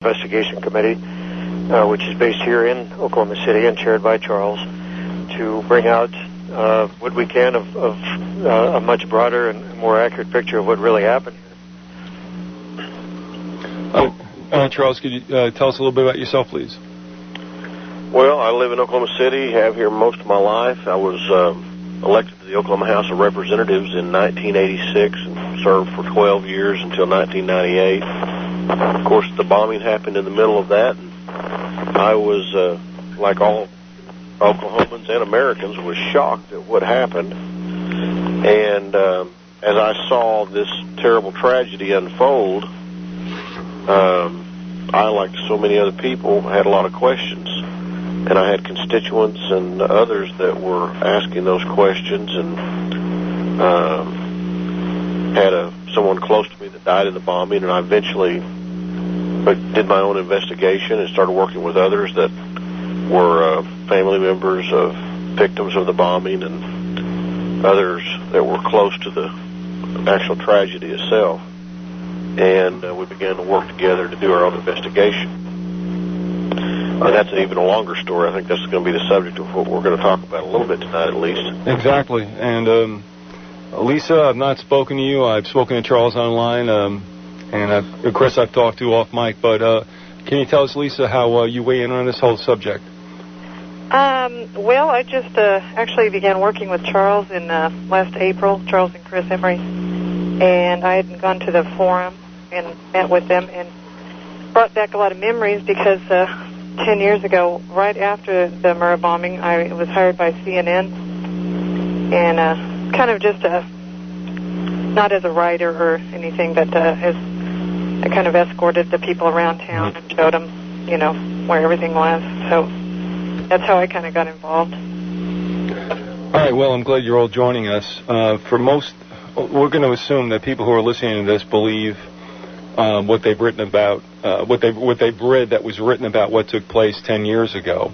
Investigation Committee, which is based here in Oklahoma City and chaired by Charles, to bring out what we can of a much broader and more accurate picture of what really happened here. Charles, could you tell us a little bit about yourself, please? Well, I live in Oklahoma City, have here most of my life. I was elected to the Oklahoma House of Representatives in 1986 and served for 12 years until 1998. Of course, the bombing happened in the middle of that, and I was, like all Oklahomans and Americans, was shocked at what happened. And as I saw this terrible tragedy unfold, I, like so many other people, had a lot of questions. And I had constituents and others that were asking those questions, and had someone close to me that died in the bombing, and I eventually did my own investigation and started working with others that were family members of victims of the bombing and others that were close to the actual tragedy itself. And we began to work together to do our own investigation. And that's even a longer story. I think that's going to be the subject of what we're going to talk about a little bit tonight, at least. Exactly. And Lisa, I've not spoken to you. I've spoken to Charles online, and Chris I've talked to off mic. But can you tell us, Lisa, how you weigh in on this whole subject? Well, I just actually began working with Charles in last April, Charles and Chris Emory, and I had gone to the forum and met with them and brought back a lot of memories because 10 years ago, right after the Murrah bombing, I was hired by CNN, and kind of just not as a writer or anything, but as I kind of escorted the people around town and showed them, you know, where everything was. So that's how I kind of got involved. All right, well, I'm glad you're all joining us. For most, we're going to assume that people who are listening to this believe what they've written about, what they've read that was written about what took place 10 years ago.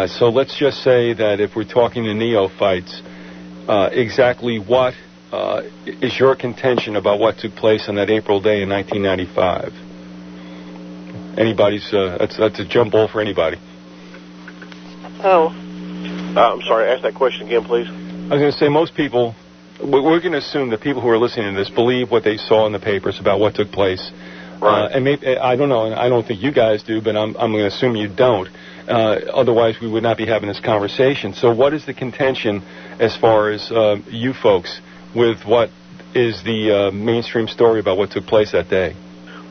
So let's just say that if we're talking to neophytes, exactly what is your contention about what took place on that April day in 1995? Anybody's, that's a jump ball for anybody. Oh. I'm sorry, ask that question again, please. I was going to say most people, we're going to assume that people who are listening to this believe what they saw in the papers about what took place. Right. And maybe, I don't know, and I don't think you guys do, but I'm going to assume you don't. Otherwise, we would not be having this conversation. So what is the contention as far as you folks with what is the mainstream story about what took place that day?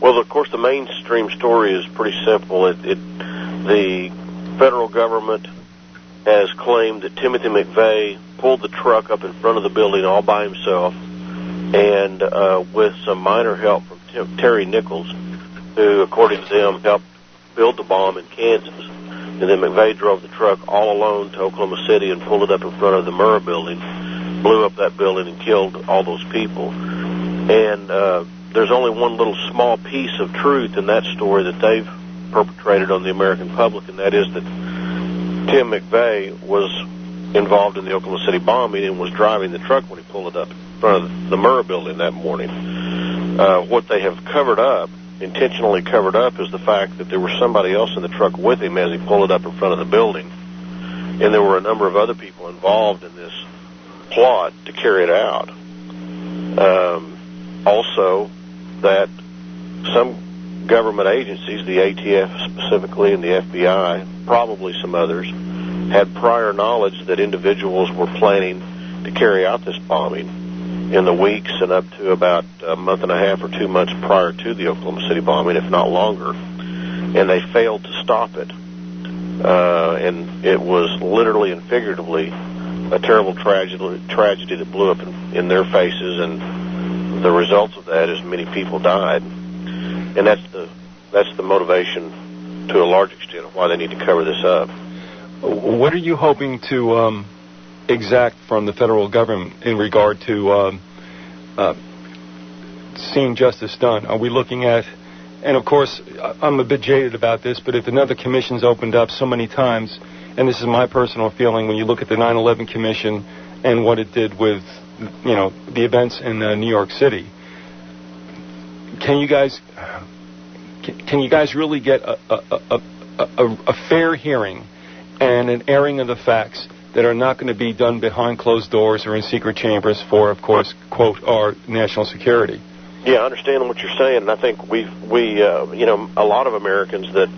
Well, of course, the mainstream story is pretty simple. The federal government has claimed that Timothy McVeigh pulled the truck up in front of the building all by himself, and with some minor help from Terry Nichols, who, according to them, helped build the bomb in Kansas. And then McVeigh drove the truck all alone to Oklahoma City and pulled it up in front of the Murrah building, blew up that building and killed all those people. And there's only one little small piece of truth in that story that they've perpetrated on the American public, and that is that Tim McVeigh was involved in the Oklahoma City bombing and was driving the truck when he pulled it up in front of the Murrah building that morning. What they have covered up, intentionally covered up, is the fact that there was somebody else in the truck with him as he pulled it up in front of the building. And there were a number of other people involved in this plot to carry it out. Also, that some government agencies, the ATF specifically and the FBI, probably some others, had prior knowledge that individuals were planning to carry out this bombing in the weeks and up to about a month and a half or 2 months prior to the Oklahoma City bombing, if not longer. And they failed to stop it. And it was literally and figuratively a terrible tragedy that blew up in their faces, and the results of that is many people died. And that's the motivation to a large extent of why they need to cover this up. What are you hoping to exact from the federal government in regard to seeing justice done? Are we looking at, and of course, I'm a bit jaded about this, but if another commission's opened up so many times, and this is my personal feeling, when you look at the 9/11 Commission and what it did with, you know, the events in New York City, can you guys can you guys really get a fair hearing and an airing of the facts that are not going to be done behind closed doors or in secret chambers for, of course, quote, our national security? Yeah, I understand what you're saying, and I think we a lot of Americans that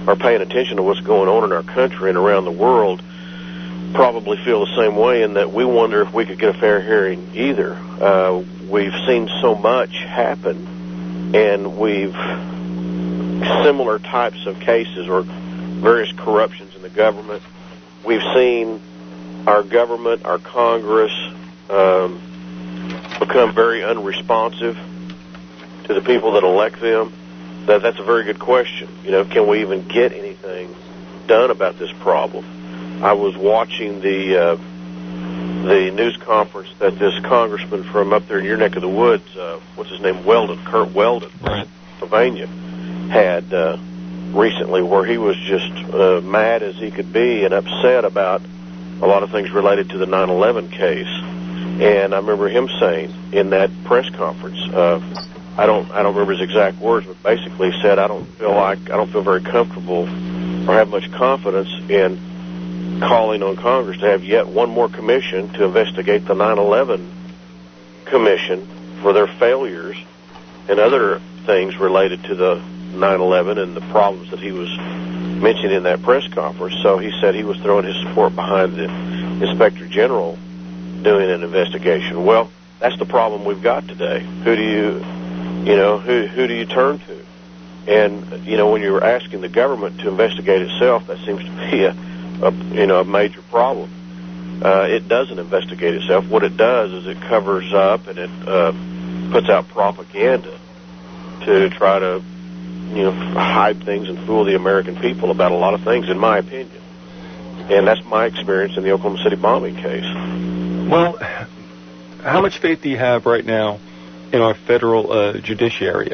are paying attention to what's going on in our country and around the world probably feel the same way, in that we wonder if we could get a fair hearing either. We've seen so much happen, and similar types of cases or various corruptions in the government. We've seen our government, our Congress, become very unresponsive to the people that elect them. That's a very good question. Can we even get anything done about this problem? I was watching the news conference that this congressman from up there in your neck of the woods, what's his name, Kurt Weldon, right, Pennsylvania, had recently, where he was just mad as he could be and upset about a lot of things related to the 9/11 case. And I remember him saying in that press conference, I don't remember his exact words, but basically he said, I don't feel very comfortable or have much confidence in calling on Congress to have yet one more commission to investigate the 9/11 commission for their failures and other things related to the 9/11 and the problems that he was mentioning in that press conference. So he said he was throwing his support behind the Inspector General doing an investigation. Well, that's the problem we've got today. Who do you turn to? And when you're asking the government to investigate itself, that seems to be a major problem. It doesn't investigate itself. What it does is it covers up and it puts out propaganda to try to hide things and fool the American people about a lot of things, in my opinion. And that's my experience in the Oklahoma City bombing case. Well, how much faith do you have right now in our federal judiciary?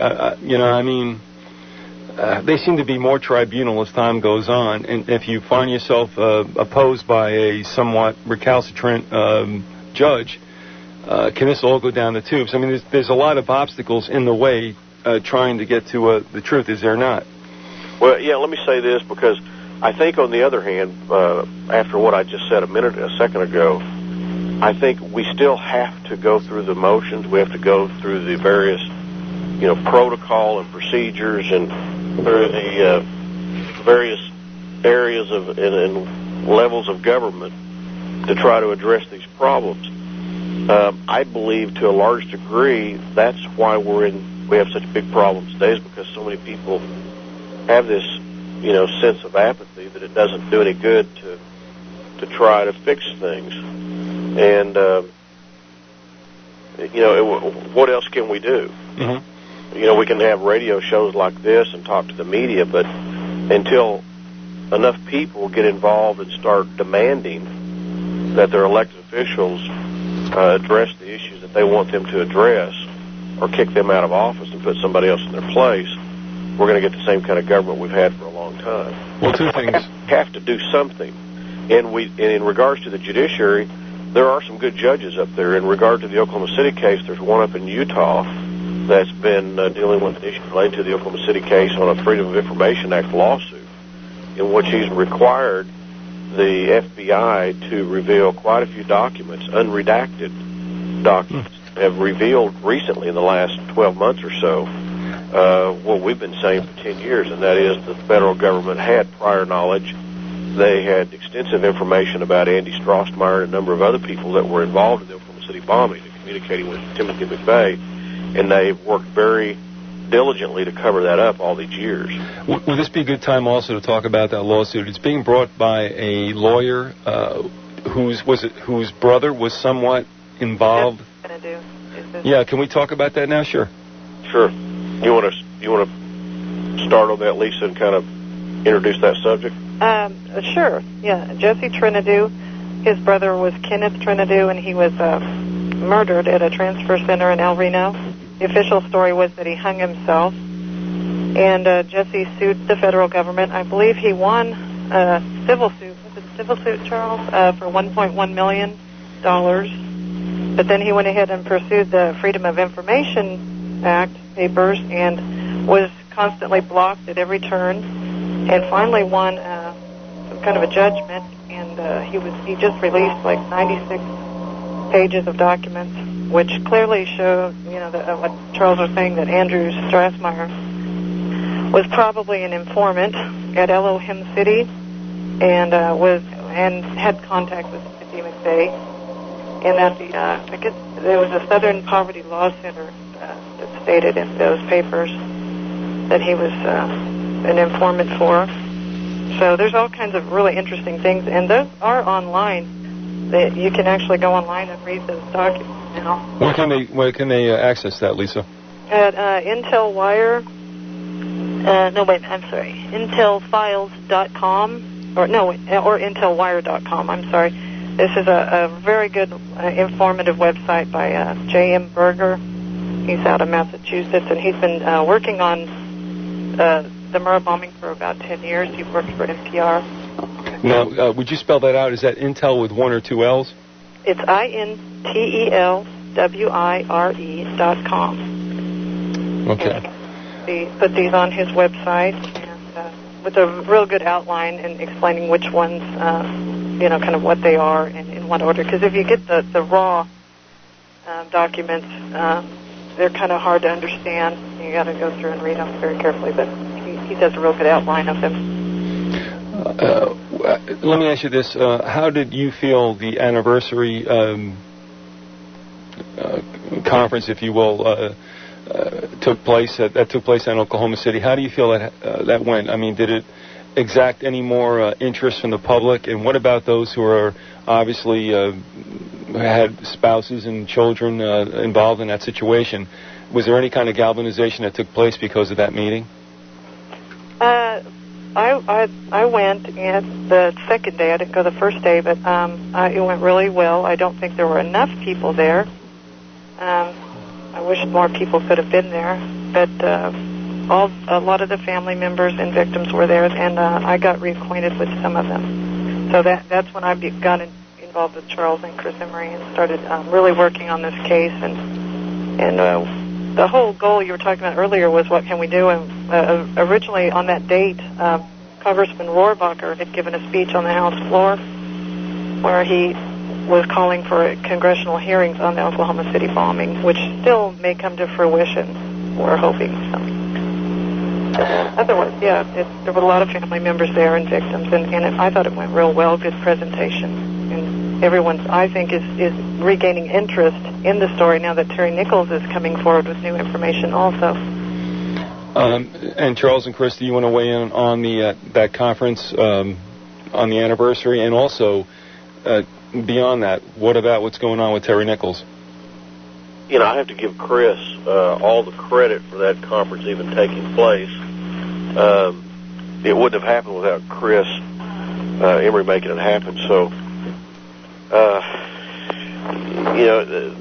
They seem to be more tribunal as time goes on, and if you find yourself opposed by a somewhat recalcitrant judge, can this all go down the tubes? I mean, there's a lot of obstacles in the way trying to get to the truth, is there not? Well, yeah, let me say this, because I think, on the other hand, after what I just said a second ago, I think we still have to go through the motions. We have to go through the various, protocol and procedures and through the various areas of and levels of government to try to address these problems. I believe, to a large degree, that's why we have such big problems today, is because so many people have this, sense of apathy that it doesn't do any good to try to fix things. And, what else can we do? Mm-hmm. We can have radio shows like this and talk to the media, but until enough people get involved and start demanding that their elected officials address the issues that they want them to address, or kick them out of office and put somebody else in their place, we're going to get the same kind of government we've had for a long time. Well, two things. We have to do something. And in regards to the judiciary, there are some good judges up there. In regard to the Oklahoma City case, there's one up in Utah that's been dealing with an issue related to the Oklahoma City case on a Freedom of Information Act lawsuit, in which he's required the FBI to reveal quite a few documents, unredacted documents, have revealed recently in the last 12 months or so what we've been saying for 10 years, and that is the federal government had prior knowledge. They had extensive information about Andy Strossmeyer and a number of other people that were involved in the Oklahoma City bombing and communicating with Timothy McVeigh, and they've worked very diligently to cover that up all these years. Would this be a good time also to talk about that lawsuit? It's being brought by a lawyer whose brother was somewhat involved. Yeah, can we talk about that now? Sure. You want to start on that, Lisa, and kind of introduce that subject? Sure. Yeah, Jesse Trinidou, his brother was Kenneth Trinidou, and he was murdered at a transfer center in El Reno. The official story was that he hung himself, and Jesse sued the federal government. I believe he won a civil suit. Was it a civil suit, Charles, for $1.1 million? But then he went ahead and pursued the Freedom of Information Act papers and was constantly blocked at every turn, and finally won some kind of a judgment, and he just released like 96 pages of documents, which clearly show, what Charles was saying, that Andrew Strassmeyer was probably an informant at Elohim City, and had contact with Timothy McVeigh, and that I guess there was a Southern Poverty Law Center that stated in those papers that he was an informant for. So there's all kinds of really interesting things, and those are online. You can actually go online and read those documents now. Where can they access that, Lisa? At IntelWire. Intelfiles.com, or IntelWire.com. I'm sorry. This is a very good, informative website by J.M. Berger. He's out of Massachusetts, and he's been working on the Murrah bombing for about 10 years. He worked for NPR. Now, would you spell that out? Is that Intel with one or two L's? It's IntelWire.com. Okay. He put these on his website, and with a real good outline and explaining which ones, kind of what they are and in what order. Because if you get the raw documents, they're kind of hard to understand. You got to go through and read them very carefully, but he does a real good outline of them. Let me ask you this. How did you feel the anniversary conference, if you will, took place in Oklahoma City? How do you feel that went? I mean, did it exact any more interest from the public? And what about those who are obviously had spouses and children involved in that situation? Was there any kind of galvanization that took place because of that meeting? I went the second day. I didn't go the first day, but it went really well. I don't think there were enough people there. I wish more people could have been there, but a lot of the family members and victims were there, and I got reacquainted with some of them. So that's when I got involved with Charles and Chris Emory and started really working on this case. And the whole goal you were talking about earlier was what can we do? And originally on that date, Congressman Rohrabacher had given a speech on the House floor where he was calling for congressional hearings on the Oklahoma City bombing, which still may come to fruition. We're hoping so. Otherwise, there were a lot of family members there and victims, and I thought it went real well, good presentation. And everyone, I think, is regaining interest in the story now that Terry Nichols is coming forward with new information also. And Charles and Chris, do you want to weigh in on that conference on the anniversary, and also beyond that, what about what's going on with Terry Nichols? I have to give Chris all the credit for that conference even taking place. It wouldn't have happened without Chris Emory making it happen. So,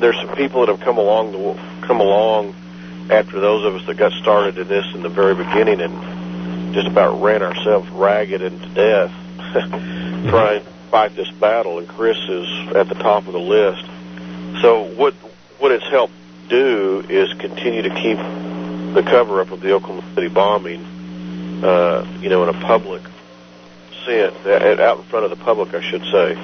there's some people that have come along after those of us that got started in this in the very beginning and just about ran ourselves ragged and to death trying to fight this battle, and Chris is at the top of the list. So what it's helped do is continue to keep the cover-up of the Oklahoma City bombing, in a public sense, out in front of the public, I should say.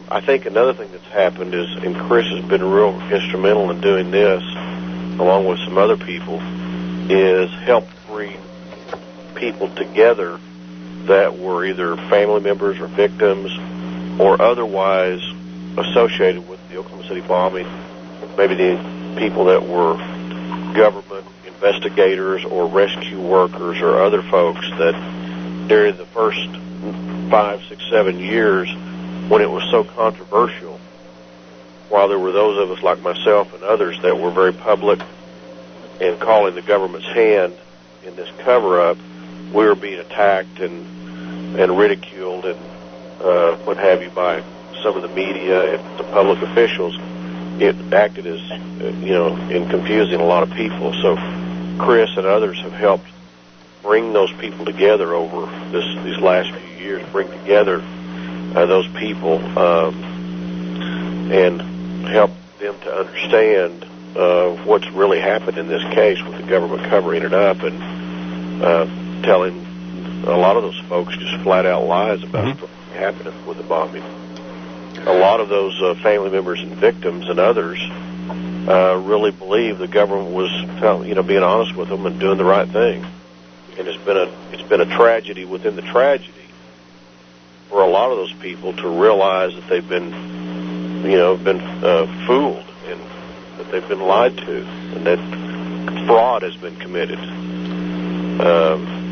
I think another thing that's happened is, and Chris has been real instrumental in doing this, along with some other people, is help bring people together that were either family members or victims or otherwise associated with the Oklahoma City bombing, maybe the people that were government investigators or rescue workers or other folks that during the first 5, 6, 7 years when it was so controversial, while there were those of us like myself and others that were very public and calling the government's hand in this cover-up, we were being attacked and ridiculed and what have you by some of the media and the public officials. It acted as, in confusing a lot of people. So Chris and others have helped bring those people together over these last few years, bring together those people and help them to understand what's really happened in this case with the government covering it up and telling a lot of those folks just flat-out lies about what's happening with the bombing. A lot of those family members and victims and others really believe the government was, being honest with them and doing the right thing. And it's been a tragedy within the tragedy for a lot of those people to realize that they've been fooled and that they've been lied to and that fraud has been committed,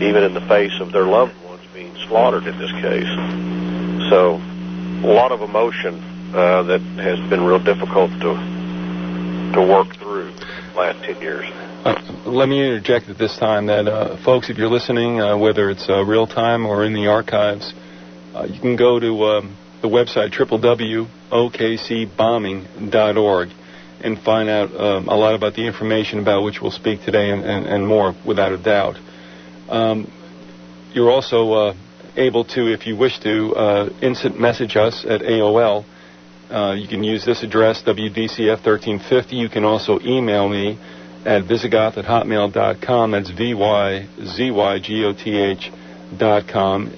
even in the face of their loved ones being slaughtered in this case. So a lot of emotion that has been real difficult to work through the last 10 years. Let me interject at this time that, folks, if you're listening, whether it's real-time or in the archives, you can go to the website www.okcbombing.org and find out a lot about the information about which we'll speak today and more, without a doubt. You're also able to, if you wish to, instant message us at AOL. You can use this address, WDCF1350. You can also email me at Vyzygoth@hotmail.com. That's VYZYGOTH.com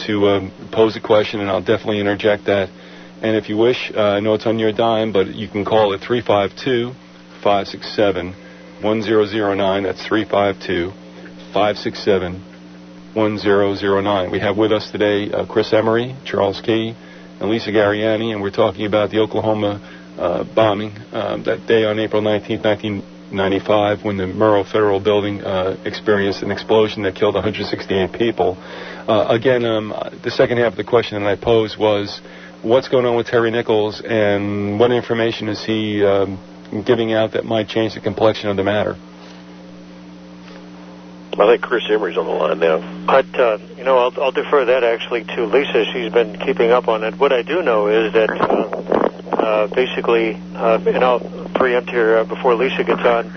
to pose a question, and I'll definitely interject that. And if you wish, I know it's on your dime, but you can call at 352-567-1009. That's 352-567-1009. We have with us today Chris Emory, Charles Key, and Lisa Gariani, and we're talking about the Oklahoma bombing that day on April 19th, 1995, when the Murrow Federal Building experienced an explosion that killed 168 people. Again, the second half of the question that I posed was, what's going on with Terry Nichols, and what information is he giving out that might change the complexion of the matter? I think Chris Emory's on the line now. I'll defer that actually to Lisa. She's been keeping up on it. What I do know is that basically, and I'll preempt here before Lisa gets on,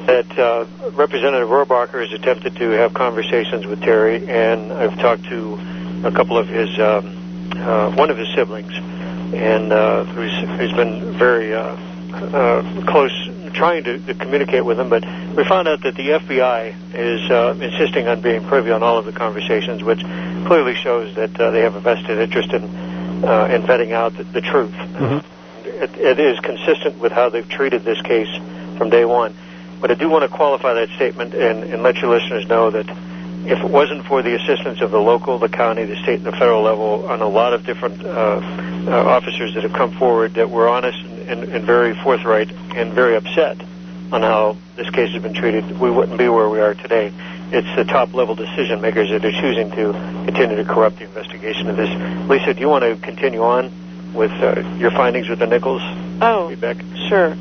that Representative Rohrabacher has attempted to have conversations with Terry, and I've talked to a couple of his, one of his siblings, and who's been very close, trying to communicate with him, but we found out that the FBI is insisting on being privy on all of the conversations, which clearly shows that they have a vested interest in vetting out the truth. It is consistent with how they've treated this case from day one. But I do want to qualify that statement and let your listeners know that if it wasn't for the assistance of the local, the county, the state, and the federal level on a lot of different officers that have come forward that were honest and very forthright and very upset on how this case has been treated, we wouldn't be where we are today. It's the top-level decision makers that are choosing to continue to corrupt the investigation of this. Lisa, do you want to continue on with your findings with the Nichols? Oh, feedback? Sure.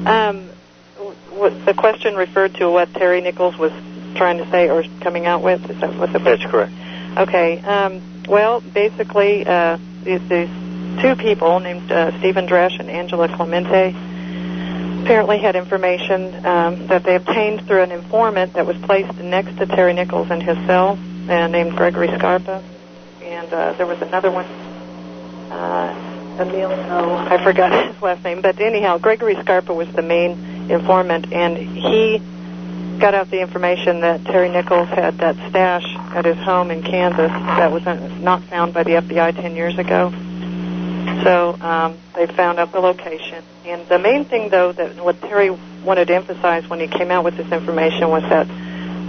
The question referred to what Terry Nichols was trying to say or coming out with? Is that what the That's correct. Okay. Well, basically, these two people named Stephen Dresch and Angela Clemente apparently had information that they obtained through an informant that was placed next to Terry Nichols in his cell, named Gregory Scarpa. And there was another one, I forgot his last name. But anyhow, Gregory Scarpa was the main informant, and he got out the information that Terry Nichols had that stash at his home in Kansas that was not found by the FBI 10 years ago. So they found out the location. And the main thing, though, that what Terry wanted to emphasize when he came out with this information was that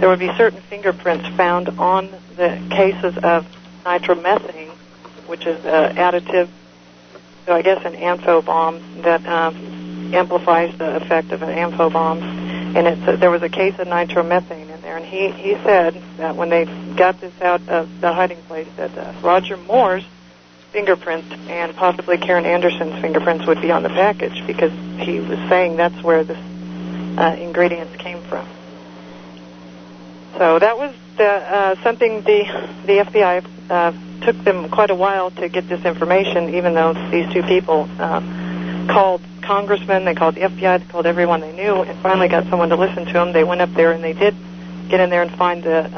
there would be certain fingerprints found on the cases of nitromethane, which is additive, so I guess an ampho bomb that amplifies the effect of an ampho bomb. And there was a case of nitromethane in there. And he said that when they got this out of the hiding place, that Roger Moore's fingerprints and possibly Karen Anderson's fingerprints would be on the package, because he was saying that's where the ingredients came from. So that was something the FBI took them quite a while to get this information, even though these two people called congressmen, they called the FBI, they called everyone they knew, and finally got someone to listen to them. They went up there and they did get in there and find the,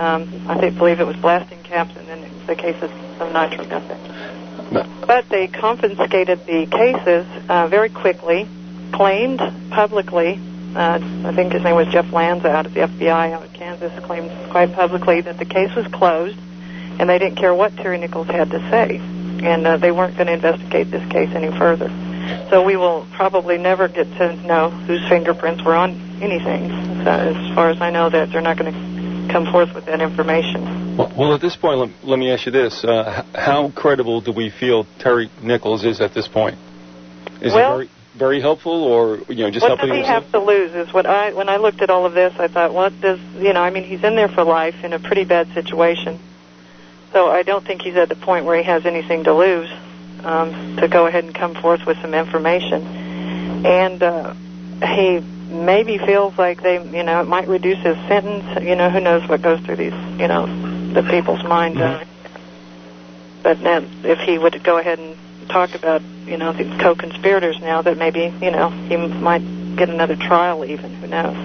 I believe it was blasting caps and then the cases of nitromethane. But they confiscated the cases very quickly, claimed publicly, I think his name was Jeff Lanza out of the FBI out of Kansas, claimed quite publicly that the case was closed and they didn't care what Terry Nichols had to say, and they weren't going to investigate this case any further. So we will probably never get to know whose fingerprints were on anything. As far as I know, that they're not going to come forth with that information. Well, at this point, let me ask you this. How credible do we feel Terry Nichols is at this point? Is he very helpful, or just helping himself? What does he have to lose is when I looked at all of this, I thought, he's in there for life in a pretty bad situation. So I don't think he's at the point where he has anything to lose to go ahead and come forth with some information. And he maybe feels like it might reduce his sentence. Who knows what goes through these, the people's mind. But then if he would go ahead and talk about, the co-conspirators now, that maybe, he might get another trial even. Who knows?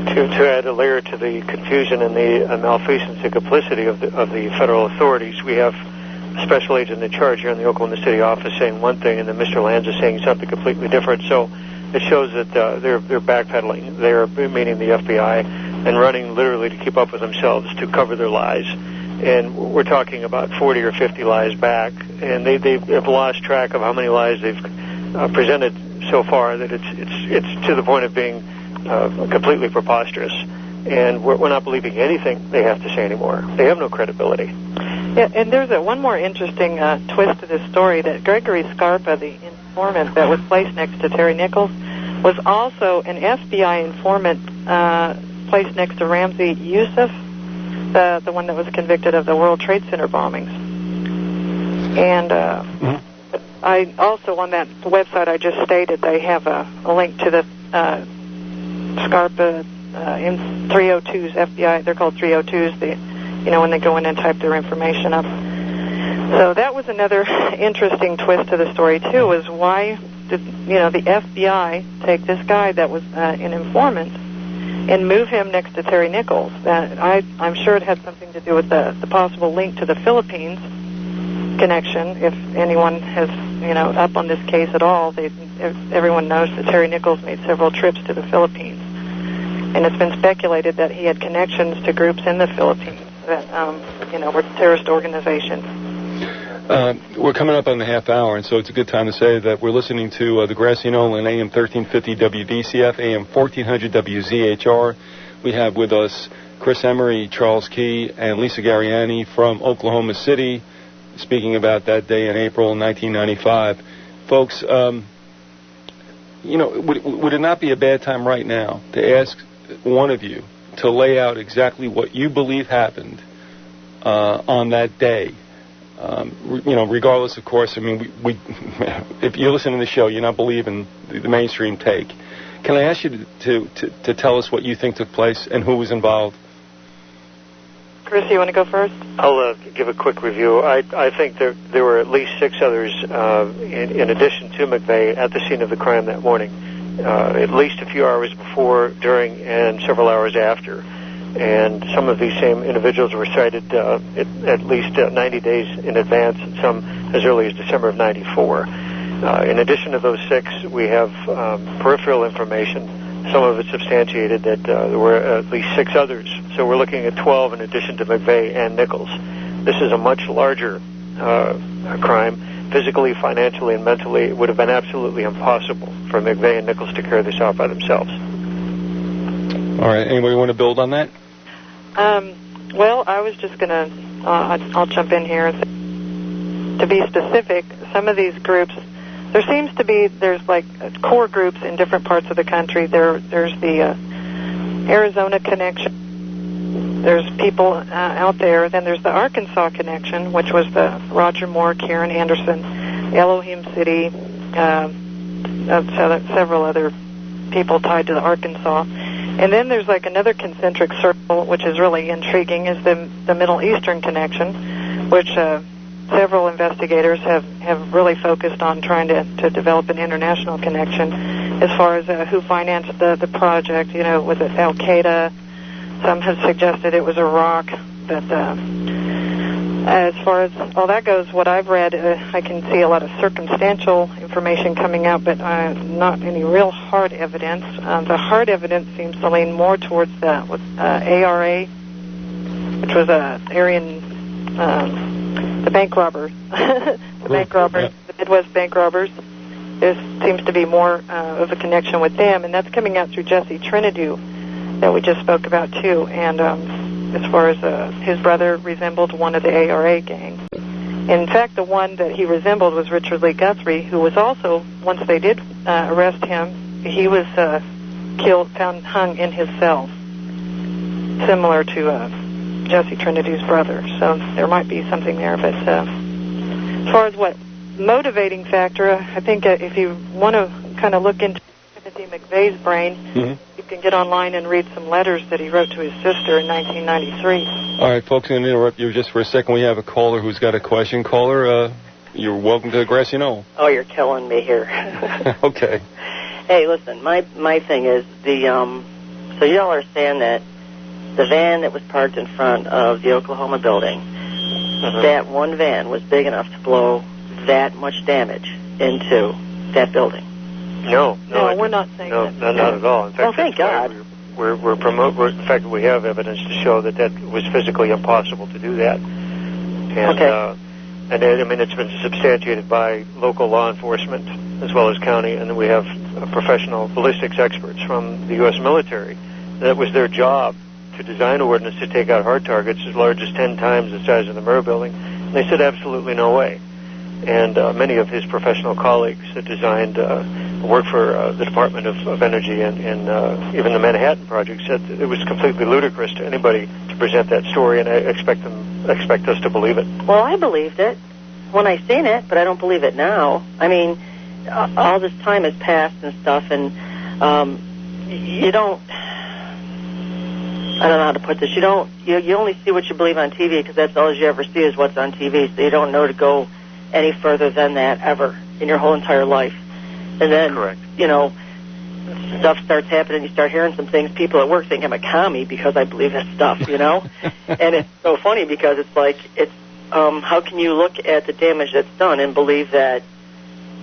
To add a layer to the confusion and the malfeasance and complicity of the federal authorities, we have a special agent in charge here in the Oklahoma City office saying one thing, and then Mr. Lanza saying something completely different. So it shows that they're backpedaling. They're, meaning the FBI, and running literally to keep up with themselves, to cover their lies. And we're talking about 40 or 50 lies back, and they have lost track of how many lies they've presented so far, that it's to the point of being completely preposterous. And we're not believing anything they have to say anymore. They have no credibility. Yeah, and there's one more interesting twist to this story, that Gregory Scarpa, the informant that was placed next to Terry Nichols, was also an FBI informant placed next to Ramsey Youssef, the one that was convicted of the World Trade Center bombings. And I also, on that website I just stated, they have a link to the Scarpa in 302s FBI. They're called 302s. When they go in and type their information up. So that was another interesting twist to the story too. Was why did the FBI take this guy that was an informant and move him next to Terry Nichols? I'm sure it had something to do with the possible link to the Philippines connection. If anyone has up on this case at all, everyone knows that Terry Nichols made several trips to the Philippines, and it's been speculated that he had connections to groups in the Philippines that were terrorist organizations. We're coming up on the half hour, and so it's a good time to say that we're listening to the Grassy Knoll in AM 1350 WDCF, AM 1400 WZHR. We have with us Chris Emory, Charles Key, and Lisa Gariani from Oklahoma City, speaking about that day in April 1995. Folks, would it not be a bad time right now to ask one of you to lay out exactly what you believe happened on that day? Regardless, of course, we if you listen to the show, you're not believing the mainstream take. Can I ask you to tell us what you think took place and who was involved? Chris, you want to go first? I'll give a quick review. I think there were at least 6 others in addition to McVeigh at the scene of the crime that morning, at least a few hours before, during, and several hours after. And some of these same individuals were cited at least 90 days in advance, and some as early as December of 94. In addition to those 6, we have peripheral information, some of it substantiated, that there were at least 6 others. So we're looking at 12 in addition to McVeigh and Nichols. This is a much larger crime. Physically, financially, and mentally, it would have been absolutely impossible for McVeigh and Nichols to carry this out by themselves. All right. Anybody want to build on that? Well, I was just going to, I'll jump in here. To be specific, some of these groups, there's like core groups in different parts of the country. There's the Arizona connection. There's people out there. Then there's the Arkansas connection, which was the Roger Moore, Karen Anderson, Elohim City, several other people tied to the Arkansas. And then there's like another concentric circle, which is really intriguing, is the Middle Eastern connection, which several investigators have really focused on trying to develop an international connection as far as who financed the project. Was it Al-Qaeda? Some have suggested it was Iraq. But As far as all that goes, what I've read, I can see a lot of circumstantial information coming out, but not any real hard evidence. The hard evidence seems to lean more towards the ARA, which was the bank robbers, the Midwest bank robbers. There seems to be more of a connection with them, and that's coming out through Jesse Trinidew that we just spoke about too. And as far as his brother resembled one of the ARA gang. In fact, the one that he resembled was Richard Lee Guthrie, who was also, once they did arrest him, he was found hung in his cell, similar to Jesse Trinidew's brother. So there might be something there. But as far as what motivating factor, I think if you want to kind of look into Timothy McVeigh's brain, you can get online and read some letters that he wrote to his sister in 1993. All right, folks, I'm going to interrupt you just for a second. We have a caller who's got a question. Caller, you're welcome to Grassy Knoll. Oh, you're killing me here. Okay. Hey, listen, my thing is, so y'all are saying that the van that was parked in front of the Oklahoma building, that one van was big enough to blow that much damage into that building. No, we're not saying that. No, not at all. In fact, well, thank God. In fact, we have evidence to show that was physically impossible to do that. And, it's been substantiated by local law enforcement as well as county, and we have professional ballistics experts from the U.S. military. That was their job, to design an ordnance to take out hard targets as large as 10 times the size of the Murrah building. And they said absolutely no way. And many of his professional colleagues that designed work for the Department of Energy and even the Manhattan Project said that it was completely ludicrous to anybody to present that story, and I expect us to believe it. Well, I believed it when I seen it, but I don't believe it now. I mean, all this time has passed and stuff, and you don't. I don't know how to put this. You only see what you believe on TV, because that's all you ever see is what's on TV. So you don't know to go any further than that ever in your whole entire life. And then, correct. Stuff starts happening. You start hearing some things. People at work think I'm a commie because I believe that stuff, And it's so funny because it's like, how can you look at the damage that's done and believe that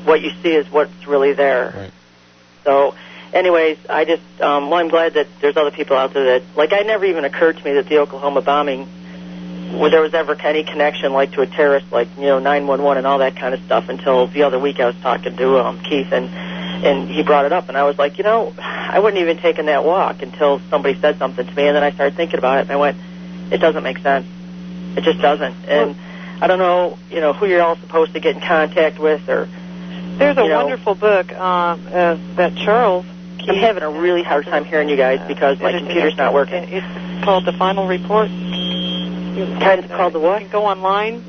what you see is what's really there? Right. So, anyways, I just, I'm glad that there's other people out there that, like, it never even occurred to me that the Oklahoma bombing, where there was ever any connection, like, to a terrorist, like, 911 and all that kind of stuff, until the other week I was talking to Keith, and he brought it up, and I was like, I wouldn't even taken that walk until somebody said something to me, and then I started thinking about it, and I went, it doesn't make sense. It just doesn't. And I don't know, who you're all supposed to get in contact with, or... There's a wonderful book that Charles... I'm having a really hard time hearing you guys because my computer's not working. It's called The Final Report. It's called the what? You can go online.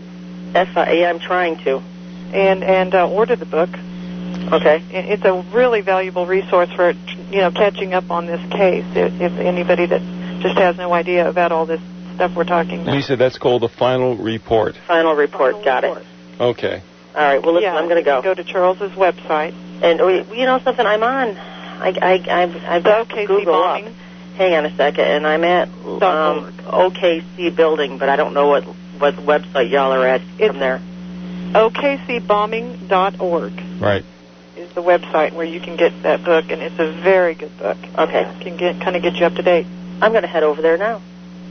Yeah, I'm trying to. And order the book. Okay. It's a really valuable resource for, catching up on this case, if anybody that just has no idea about all this stuff we're talking about. Lisa, that's called The Final Report. Final Report, got it. Okay. All right, well, listen, I'm going to go. Go to Charles's website. And, something, I'm on... I've got Google bombing. up. Hang on a second, and I'm at OKC building, but I don't know what website y'all are at from there. OKCbombing.org. Right. Is the website where you can get that book, and it's a very good book. Okay. It can kind of get you up to date. I'm going to head over there now.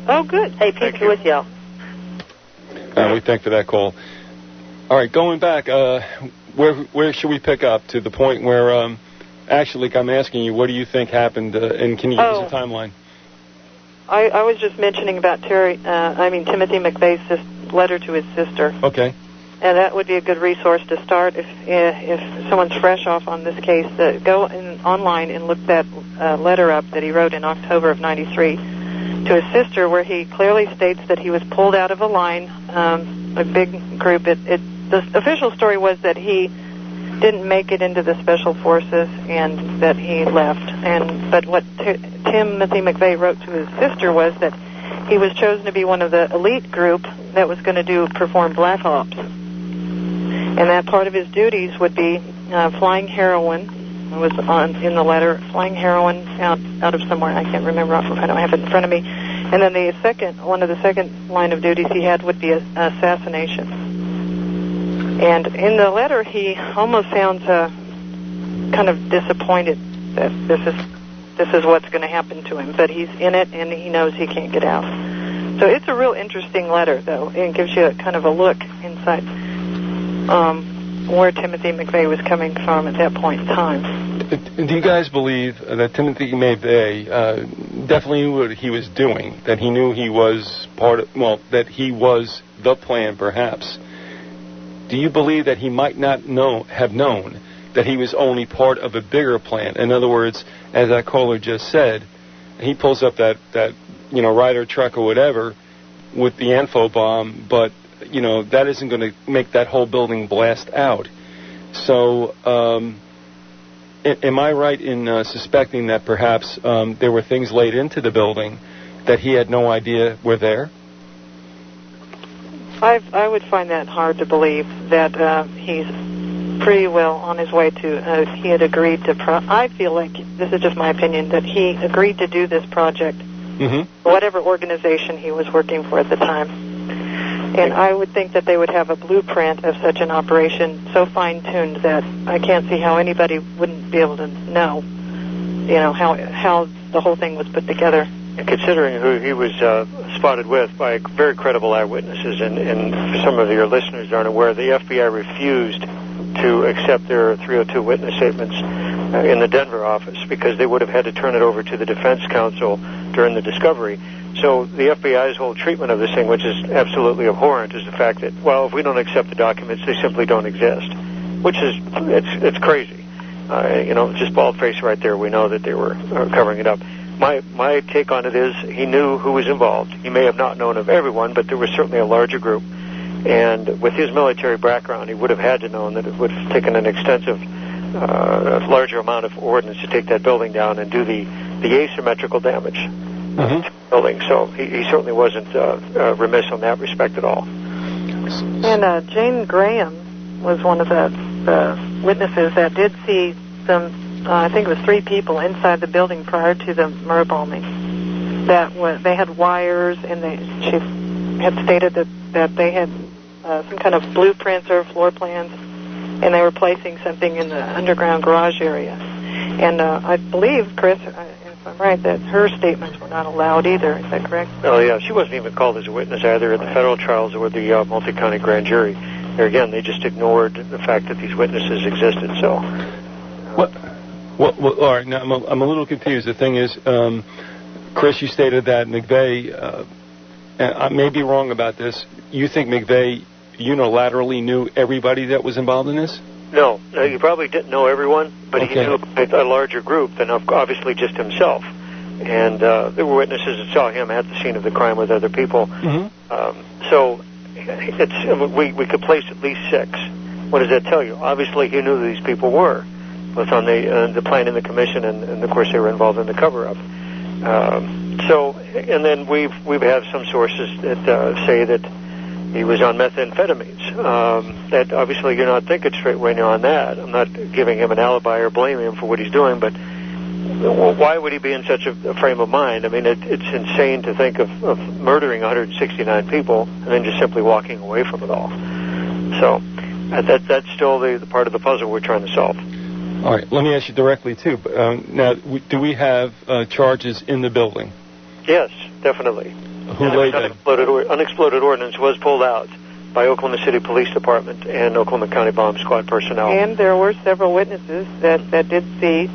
Oh, good. Hey, peace be with y'all. We thank for that call. All right, going back, where should we pick up to the point where... Actually, I'm asking you, what do you think happened, and can you give us a timeline? I was just mentioning about Timothy McVeigh's letter to his sister. Okay. And that would be a good resource to start if someone's fresh off on this case. Go online and look that letter up that he wrote in October of '93 to his sister, where he clearly states that he was pulled out of a line, a big group. The official story was that he didn't make it into the special forces and that he left. But what Timothy McVeigh wrote to his sister was that he was chosen to be one of the elite group that was going to perform black ops. And that part of his duties would be flying heroin. It was in the letter, flying heroin out of somewhere. I can't remember. I don't have it in front of me. And then one of the second line of duties he had would be assassination. And in the letter, he almost sounds kind of disappointed that this is what's going to happen to him, but he's in it and he knows he can't get out. So it's a real interesting letter, though, and it gives you a kind of a look inside where Timothy McVeigh was coming from at that point in time. Do you guys believe that Timothy McVeigh definitely knew what he was doing, that he knew he was that he was the plan, perhaps? Do you believe that he might not have known that he was only part of a bigger plan? In other words, as that caller just said, he pulls up that Ryder truck or whatever with the info bomb, but that isn't going to make that whole building blast out. So, am I right in suspecting that perhaps there were things laid into the building that he had no idea were there? I would find that hard to believe that he's pretty well on his way to, he had agreed to, I feel like, this is just my opinion, that he agreed to do this project, whatever organization he was working for at the time. And I would think that they would have a blueprint of such an operation so fine-tuned that I can't see how anybody wouldn't be able to know, how the whole thing was put together. And considering who he was spotted with by very credible eyewitnesses, and some of your listeners aren't aware, the FBI refused to accept their 302 witness statements in the Denver office because they would have had to turn it over to the defense counsel during the discovery. So the FBI's whole treatment of this thing, which is absolutely abhorrent, is the fact that, well, if we don't accept the documents, they simply don't exist, which is, it's crazy. Just bald-faced right there. We know that they were covering it up. My take on it is he knew who was involved. He may have not known of everyone, but there was certainly a larger group. And with his military background, he would have had to know that it would have taken an extensive, larger amount of ordnance to take that building down and do the asymmetrical damage to the building. So he certainly wasn't remiss on that respect at all. And Jane Graham was one of the witnesses that did see some, I think it was 3 people inside the building prior to the murder bombing. They had wires, and she had stated that they had some kind of blueprints or floor plans, and they were placing something in the underground garage area. And I believe, Chris, if I'm right, that her statements were not allowed either. Is that correct? Oh, yeah. She wasn't even called as a witness either in the federal trials or the multi-county grand jury. There again, they just ignored the fact that these witnesses existed. So, Well, all right. Now I'm a little confused. The thing is, Chris, you stated that McVeigh, and I may be wrong about this. You think McVeigh unilaterally knew everybody that was involved in this? No, he probably didn't know everyone, but he knew a larger group than obviously just himself. And there were witnesses that saw him at the scene of the crime with other people. So we could place at least 6. What does that tell you? Obviously, he knew who these people were, both on the plan and the commission, and of course they were involved in the cover-up. And then we've had some sources that say that he was on methamphetamines. That obviously you're not thinking straight away on that. I'm not giving him an alibi or blaming him for what he's doing, but why would he be in such a frame of mind? I mean, it's insane to think of murdering 169 people and then just simply walking away from it all. So that's still the part of the puzzle we're trying to solve. All right, let me ask you directly, too. Now, do we have charges in the building? Yes, definitely. Who laid them? Unexploded ordnance was pulled out by Oklahoma City Police Department and Oklahoma County Bomb Squad personnel. And there were several witnesses that did see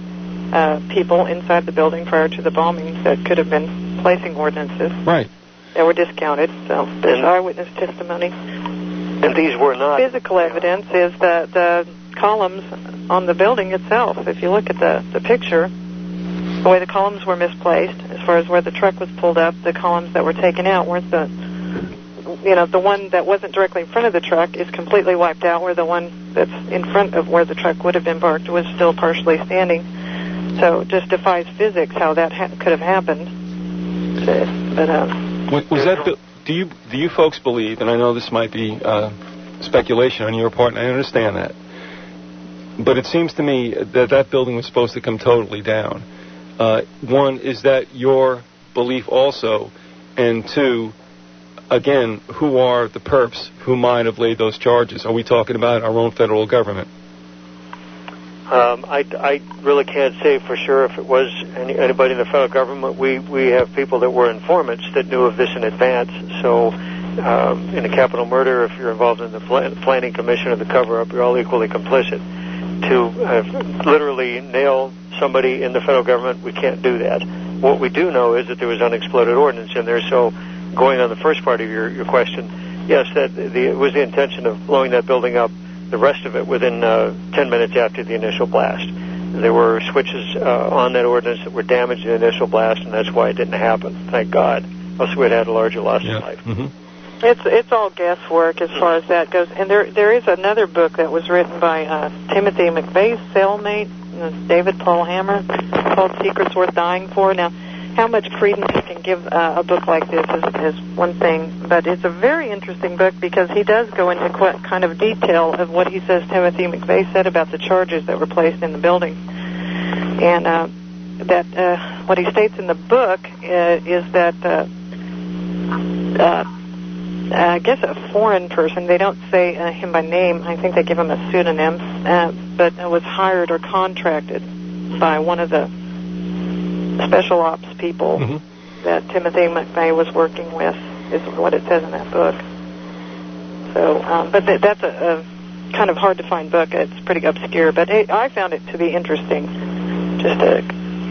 people inside the building prior to the bombings that could have been placing ordinances. Right. That were discounted. So there's eyewitness testimony. And these were not... Physical evidence is the columns on the building itself. If you look at the picture, the way the columns were misplaced, as far as where the truck was pulled up, the columns that were taken out weren't the one that wasn't directly in front of the truck is completely wiped out, where the one that's in front of where the truck would have been parked was still partially standing. So it just defies physics how that could have happened. Was that do you folks believe, and I know this might be speculation on your part, and I understand that, but it seems to me that building was supposed to come totally down. One, is that your belief also And two, again, who are the perps who might have laid those charges? Are we talking about our own federal government? I really can't say for sure if it was anybody in the federal government. We have people that were informants that knew of this in advance. So in a capital murder, if you're involved in the planning commission or the cover-up, you're all equally complicit. To literally nail somebody in the federal government, we can't do that. What we do know is that there was unexploded ordnance in there. So going on the first part of your question, yes, it was the intention of blowing that building up, the rest of it within 10 minutes after the initial blast. There were switches on that ordnance that were damaged in the initial blast, and that's why it didn't happen. Thank God. Else we'd had a larger loss of life. Mm-hmm. It's all guesswork as far as that goes. And there is another book that was written by Timothy McVeigh's cellmate, David Paul Hammer, called Secrets Worth Dying For. Now, how much credence you can give a book like this is one thing, but it's a very interesting book because he does go into kind of detail of what he says Timothy McVeigh said about the charges that were placed in the building. And what he states in the book is that I guess a foreign person, they don't say him by name, I think they give him a pseudonym, but was hired or contracted by one of the special ops people that Timothy McVeigh was working with, is what it says in that book. So, but that's a kind of hard to find book. It's pretty obscure, but I found it to be interesting. Just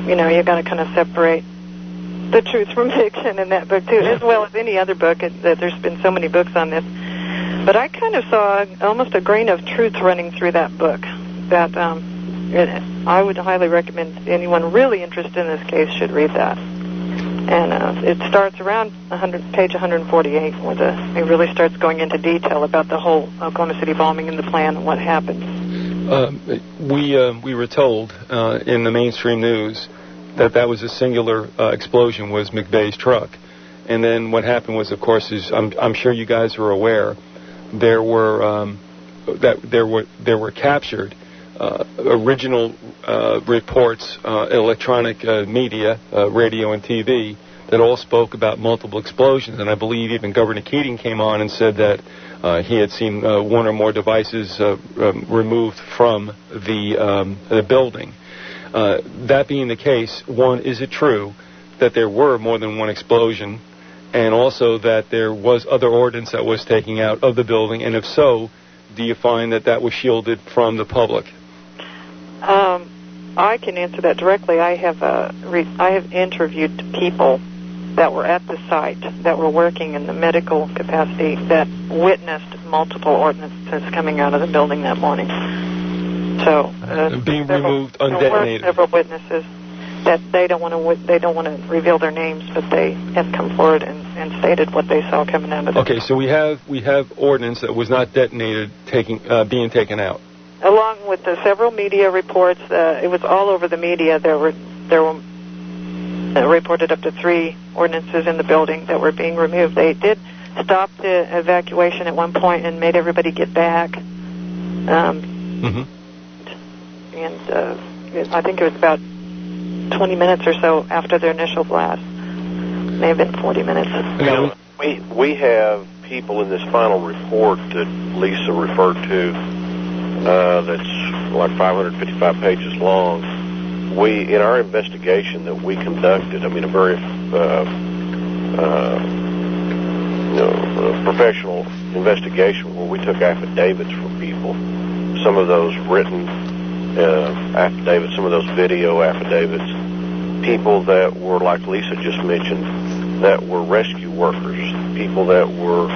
you got to kind of separate the truth from fiction in that book too, as well as any other book. There's been so many books on this, but I kind of saw almost a grain of truth running through that book. That I would highly recommend anyone really interested in this case should read that. And it starts around page 148, where it really starts going into detail about the whole Oklahoma City bombing and the plan and what happened. We were told in the mainstream news that was a singular explosion, was McVeigh's truck. And then what happened was, of course, is I'm sure you guys are aware, there were captured original reports, electronic media, radio and TV, that all spoke about multiple explosions. And I believe even Governor Keating came on and said that he had seen one or more devices removed from the building. That being the case, one, is it true that there were more than one explosion, and also that there was other ordnance that was taken out of the building? And if so, do you find that was shielded from the public? I can answer that directly. I have interviewed people that were at the site, that were working in the medical capacity, that witnessed multiple ordnances coming out of the building that morning. So being removed undetonated. Several witnesses that they don't want to reveal their names, but they have come forward and stated what they saw coming out of it. Okay, so we have ordnance that was not detonated being taken out. Along with the several media reports, it was all over the media. There were reported up to 3 ordinances in the building that were being removed. They did stop the evacuation at one point and made everybody get back. And I think it was about 20 minutes or so after their initial blast. May have been 40 minutes. We have people in this final report that Lisa referred to that's like 555 pages long. In our investigation that we conducted, a very professional investigation where we took affidavits from people, some of those written affidavits, some of those video affidavits, people that were, like Lisa just mentioned, that were rescue workers, people that were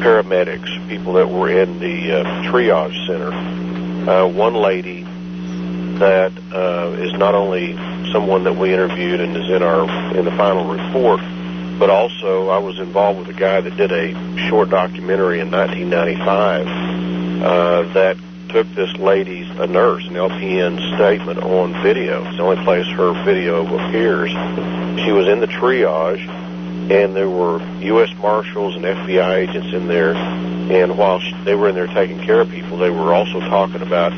paramedics, people that were in the triage center. One lady that is not only someone that we interviewed and is in the final report, but also I was involved with a guy that did a short documentary in 1995 that took this lady's, a nurse, an LPN statement on video. It's the only place her video appears. She was in the triage, and there were U.S. Marshals and FBI agents in there, and while they were in there taking care of people, they were also talking about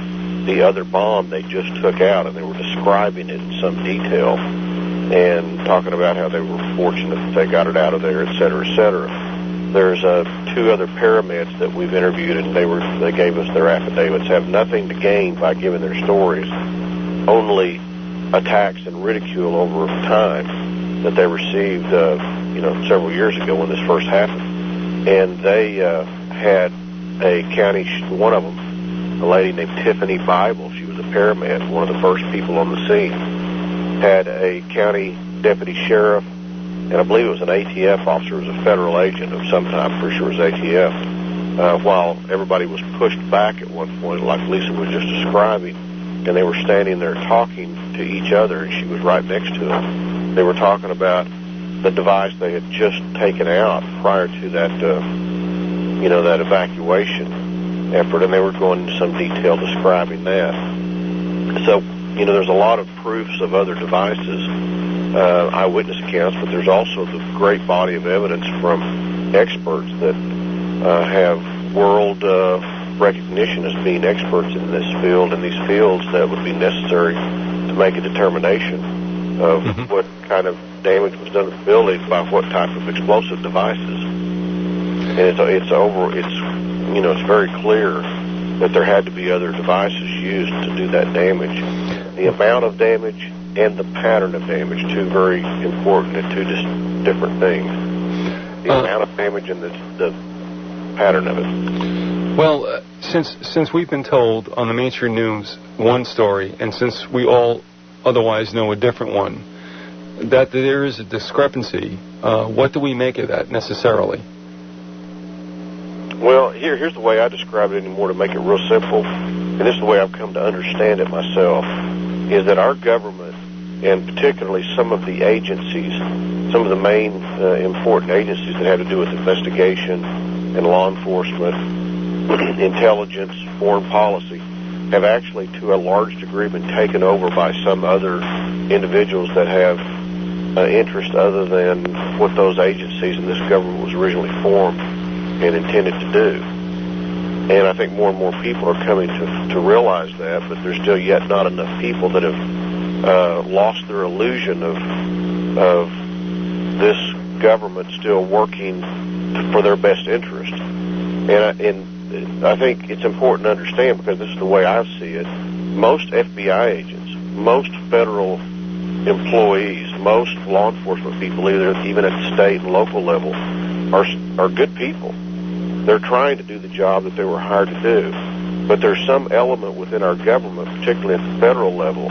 the other bomb they just took out, and they were describing it in some detail. and talking about how they were fortunate that they got it out of there, et cetera, et cetera. There's 2 other paramedics that we've interviewed, and they gave us their affidavits, have nothing to gain by giving their stories, only attacks and ridicule over time that they received, several years ago when this first happened. And they had a county, one of them, a lady named Tiffany Bible. She was a paramedic, one of the first people on the scene. Had a county deputy sheriff, and I believe it was an ATF officer, it was a federal agent of some type, pretty sure it was ATF, while everybody was pushed back at one point, like Lisa was just describing, and they were standing there talking to each other, and she was right next to them. They were talking about the device they had just taken out prior to that, that evacuation effort, and they were going into some detail describing that. So, there's a lot of proofs of other devices, eyewitness accounts, but there's also the great body of evidence from experts that have world recognition as being experts in this field, and these fields that would be necessary to make a determination of what kind of damage was done to the building by what type of explosive devices. And it's very clear that there had to be other devices used to do that damage. The amount of damage and the pattern of damage, 2 very important and 2 different things. The amount of damage and the pattern of it. Well, since we've been told on the mainstream news one story, and since we all otherwise know a different one, that there is a discrepancy, what do we make of that necessarily? Well, here's the way I describe it anymore to make it real simple, and this is the way I've come to understand it myself, is that our government, and particularly some of the agencies, some of the main important agencies that have to do with investigation and law enforcement, intelligence, foreign policy, have actually to a large degree been taken over by some other individuals that have interest other than what those agencies and this government was originally formed and intended to do. And I think more and more people are coming to realize that, but there's still yet not enough people that have lost their illusion of this government still working for their best interest. And I think it's important to understand, because this is the way I see it, most FBI agents, most federal employees, most law enforcement people, even at the state and local level, are good people. They're trying to do the job that they were hired to do. But there's some element within our government, particularly at the federal level,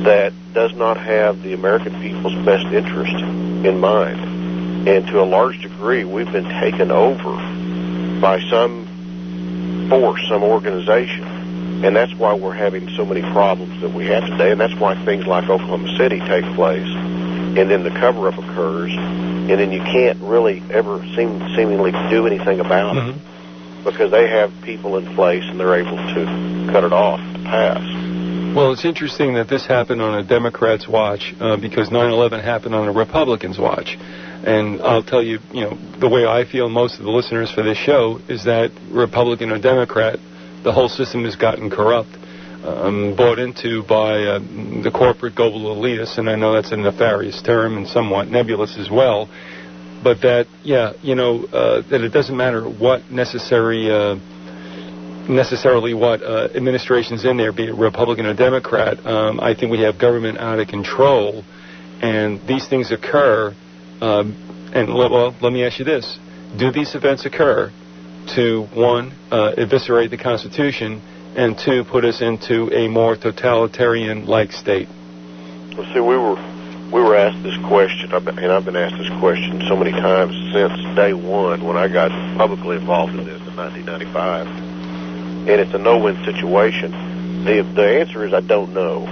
that does not have the American people's best interest in mind. And to a large degree, we've been taken over by some force, some organization. And that's why we're having so many problems that we have today. And that's why things like Oklahoma City take place. And then the cover-up occurs. And then you can't really ever seemingly do anything about it, because they have people in place and they're able to cut it off to pass. Well, it's interesting that this happened on a Democrat's watch, because 9/11 happened on a Republican's watch. And I'll tell you, the way I feel, most of the listeners for this show, is that Republican or Democrat, the whole system has gotten corrupt, bought into by the corporate global elitists, and I know that's a nefarious term and somewhat nebulous as well, but that, that it doesn't matter what necessarily what administration's in there, be it Republican or Democrat. I think we have government out of control, and these things occur, let me ask you this. Do these events occur to, one, eviscerate the Constitution, and 2, put us into a more totalitarian-like state? Well, see, we were asked this question, and I've been asked this question so many times since day one when I got publicly involved in this in 1995. And it's a no-win situation. The answer is I don't know.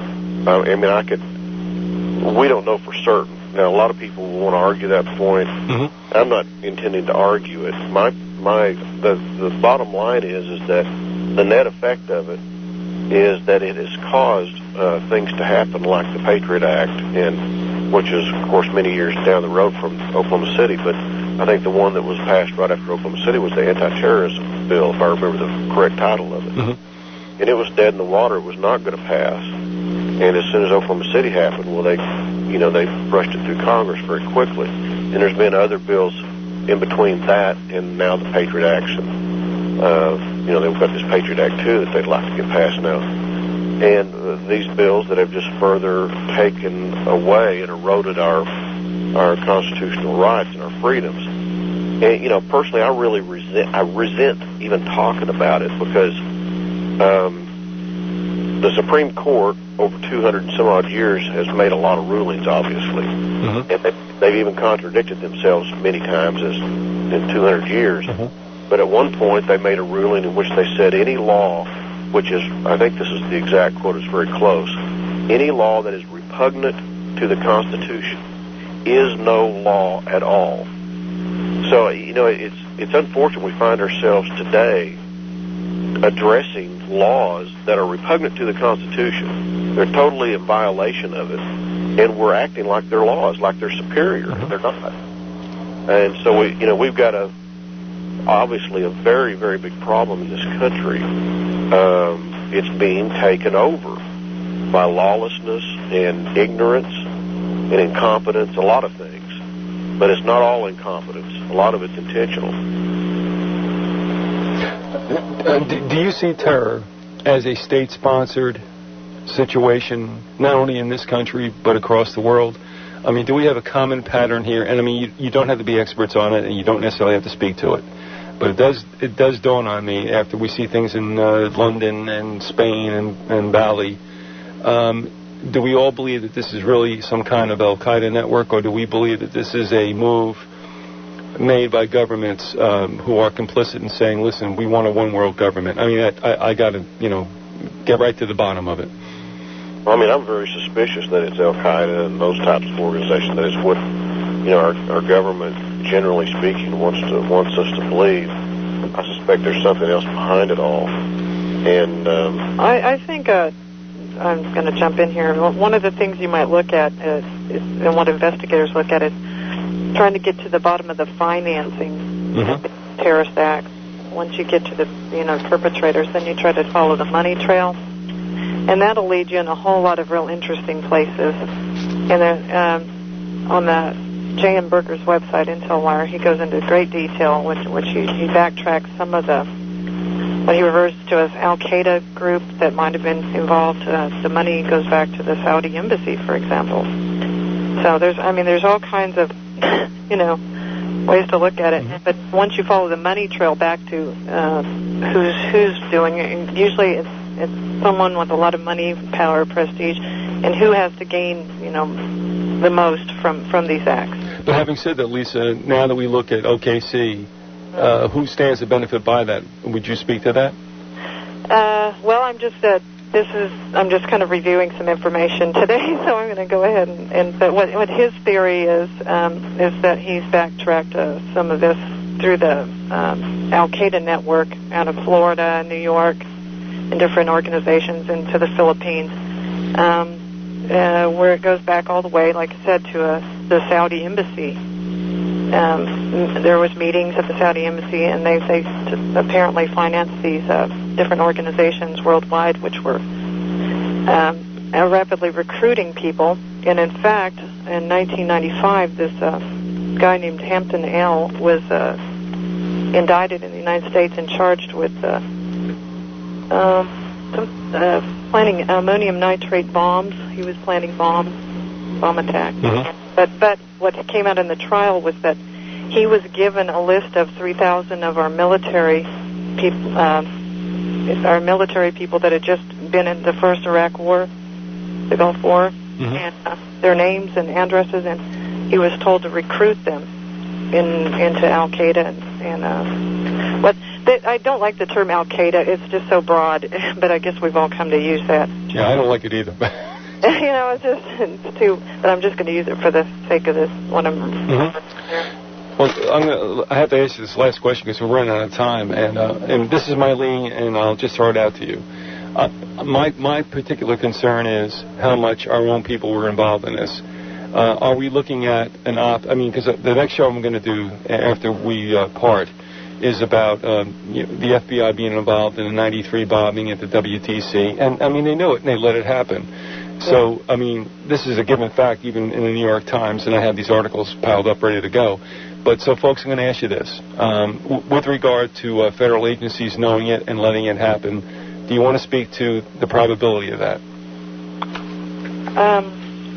We don't know for certain. Now, a lot of people want to argue that point. I'm not intending to argue it. The bottom line is that the net effect of it is that it has caused things to happen like the Patriot Act, and which is, of course, many years down the road from Oklahoma City. But I think the one that was passed right after Oklahoma City was the anti-terrorism bill, if I remember the correct title of it. And it was dead in the water. It was not going to pass. And as soon as Oklahoma City happened, well, they they've rushed it through Congress very quickly. And there's been other bills in between that and now the Patriot Acts. They've got this Patriot Act 2 that they'd like to get passed now. And these bills that have just further taken away and eroded our constitutional rights and our freedoms. And, personally, I really resent even talking about it because the Supreme Court, over 200 and some odd years, has made a lot of rulings, obviously. Mm-hmm. And they've even contradicted themselves many times in 200 years. Mm-hmm. But at one point, they made a ruling in which they said any law, which is, I think this is the exact quote, it's very close, any law that is repugnant to the Constitution is no law at all. So, it's unfortunate we find ourselves today addressing laws that are repugnant to the Constitution. They're totally in violation of it, and we're acting like they're laws, like they're superior. Mm-hmm. They're not. And so we've got obviously a very, very big problem in this country. It's being taken over by lawlessness and ignorance and incompetence, a lot of things. But it's not all incompetence. A lot of it's intentional. Do you see terror as a state-sponsored situation, not only in this country, but across the world? I mean, do we have a common pattern here? And, I mean, you don't have to be experts on it, and you don't necessarily have to speak to it. But it does dawn on me after we see things in London and Spain and Bali. Do we all believe that this is really some kind of al-Qaeda network, or do we believe that this is a move made by governments who are complicit in saying, listen, we want a one-world government? I mean, I got to, get right to the bottom of it. Well, I mean, I'm very suspicious that it's al-Qaeda and those types of organizations. That is what, our government, generally speaking, wants us to believe. I suspect there's something else behind it all. And I think I'm going to jump in here. One of the things you might look at is, and what investigators look at, is trying to get to the bottom of the financing of the terrorist acts. Once you get to the perpetrators, then you try to follow the money trail, and that'll lead you in a whole lot of real interesting places. And on the J.M. Berger's website, IntelWire, he goes into great detail, which he backtracks some of what he refers to as Al-Qaeda group that might have been involved. The money goes back to the Saudi embassy, for example. So there's all kinds of, ways to look at it. Mm-hmm. But once you follow the money trail back to who's doing it, usually it's someone with a lot of money, power, prestige, and who has to gain, the most from these acts. But having said that, Lisa, now that we look at OKC, who stands to benefit by that? Would you speak to that? Well, I'm just kind of reviewing some information today, so I'm going to go ahead but what his theory is that he's backtracked some of this through the Al-Qaeda network out of Florida, New York, and different organizations into the Philippines, where it goes back all the way, like I said, to the Saudi embassy. There was meetings at the Saudi embassy, and they apparently financed these different organizations worldwide, which were rapidly recruiting people. And in fact, in 1995, this guy named Hampton L. was indicted in the United States and charged with planning ammonium nitrate bombs. He was planning bomb attacks. Mm-hmm. But what came out in the trial was that he was given a list of 3,000 of our military people that had just been in the first Iraq War, the Gulf War, and their names and addresses, and he was told to recruit them into Al-Qaeda. I don't like the term Al-Qaeda. It's just so broad, but I guess we've all come to use that. Yeah, I don't like it either. It's too, but I'm just going to use it for the sake of this one. Well, I have to ask you this last question because we're running out of time, and this is my lean, and I'll just throw it out to you. My particular concern is how much our own people were involved in this. Are we looking at because the next show I'm going to do after we part is about the FBI being involved in the '93 bombing at the WTC, and they knew it and they let it happen. So, I mean, this is a given fact even in the New York Times, and I have these articles piled up ready to go. But so, folks, I'm going to ask you this. With regard to federal agencies knowing it and letting it happen, do you want to speak to the probability of that?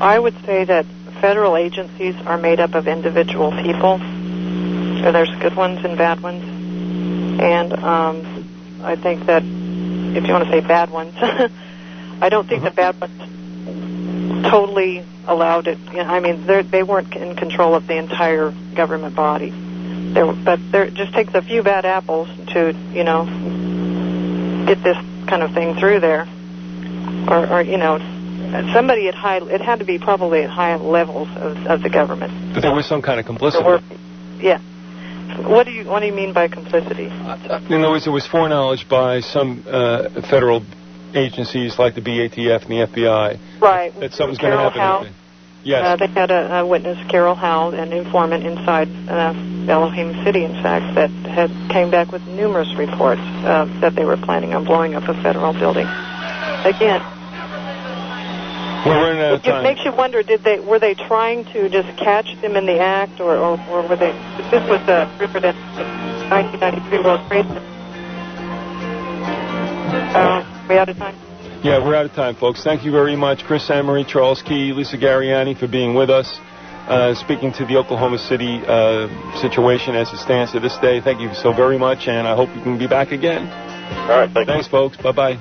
I would say that federal agencies are made up of individual people. So there's good ones and bad ones. And I think that, if you want to say bad ones, I don't think the bad ones totally allowed it. I mean, they weren't in control of the entire government body. But there just takes a few bad apples to, get this kind of thing through there. Or somebody at high, it had to be probably at high levels of the government. But there was some kind of complicity. Yeah. What do you mean by complicity? In other words, there was foreknowledge by some federal agencies like the BATF and the FBI. Right. That something's going to happen. Yes. They had a witness, Carol Howe, an informant inside Elohim City, in fact, that came back with numerous reports that they were planning on blowing up a federal building. Again, we're running out of time. It makes you wonder: were they trying to just catch them in the act, or were they? This was the 1993 World Trade Center. We out of time? Yeah, we're out of time, folks. Thank you very much, Chris Emory, Charles Key, Lisa Gariani, for being with us, speaking to the Oklahoma City situation as it stands to this day. Thank you so very much, and I hope you can be back again. All right, thanks, folks. Bye-bye.